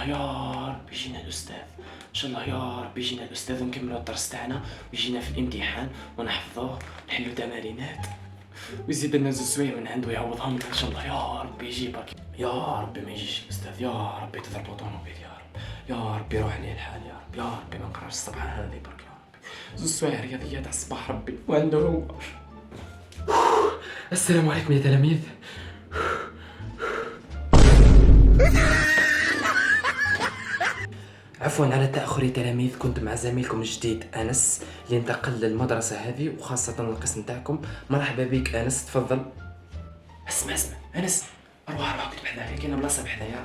الله يا رب يجينا الاستاذ، ان شاء الله يا رب يجينا الاستاذ ونكملوا الدرس تاعنا ويجينا في الامتحان ونحفظوه نحلوا تمارينات ويزيد لنا زوج سوايع من عنده يعوضهم لنا ان شاء الله يا رب يجي برك. يا رب ما يجيش الاستاذ، يا رب تضربوا طوموبيل، يا رب يا رب يروح عليه الحال، يا رب يا رب ما نقراش الصباح هذه برك، يا ربي زوج سوايع رياضيات على الصباح ربي وعنده هو. السلام عليكم يا تلاميذ. عفوا على تأخر يا تلاميذ، كنت مع زميلكم الجديد أنس اللي انتقل للمدرسة هذه وخاصة القسم تاعكم. مرحبا بك أنس، تفضل. اسمع أنس، أروح اكتب حذايا، كاينة بلاصة بحذايا،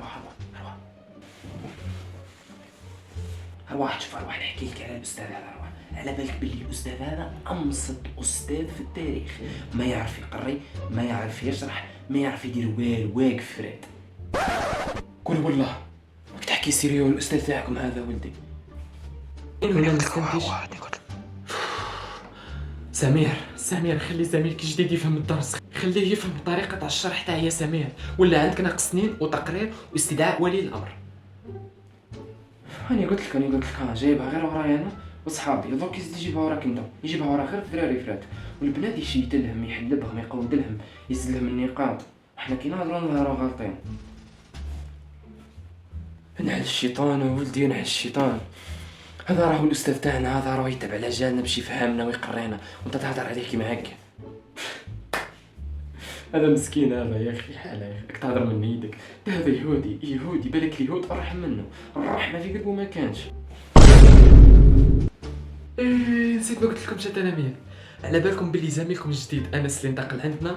أروح شوف، نحكي لك على الأستاذ هذا. على بالك باللي الأستاذ هذا أمصد أستاذ في التاريخ، ما يعرف يقري، ما يعرف يشرح، ما يعرف يدير والو، واقف فريد. قول والله راك تحكي سيريو الأستاذ تاعكم هذا ولدي. هنا نستنتج. سمير خلي زميلك الجديد يفهم الدرس، خليه يفهم طريقة تاع الشرح تاعي يا سمير، ولا عندك ناقص سنين وتقرير واستدعاء ولي الأمر. أنا قلت لك جايبها غير ورايا أنا وصحابي، دوك يزيد يجيبها وراك انت، يجيبها ورا غير الدراري فرات، والبنات يشيت لهم، يحلبهم، يقود لهم، يزيد لهم النقاط. احنا كي نهضروا نظهروا غالطين. نحل الشيطان ولدي، نحل الشيطان. هذا راهو الاستاذ تاعنا، هذا راهو يتبع على جالنا باش يفهمنا ويقرينا، وانت تهضر عليه كيما هكا. هذا مسكين هذا يا اخي، حاله يا اخي، راك تهضر من يدك. هذا يهودي بالك اليهود ارحم منه، الرحمه في قلبه ما كانش. نسيت ما قلت لكمش يا تلاميذ، على بالكم باللي زميلكم الجديد انس اللي انتقل عندنا،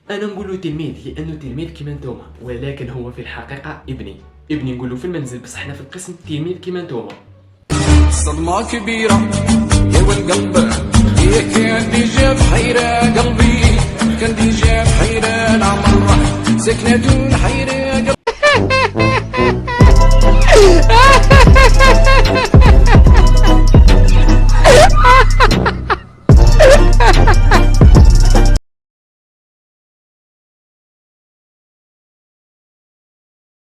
انا نقولوا تلميذ لانه تلميذ كيما نتوما، ولكن هو في الحقيقه ابني نقولوا في المنزل، بس احنا في القسم تلميذ كيما نتوما. صدمة كبيرة يا والقلب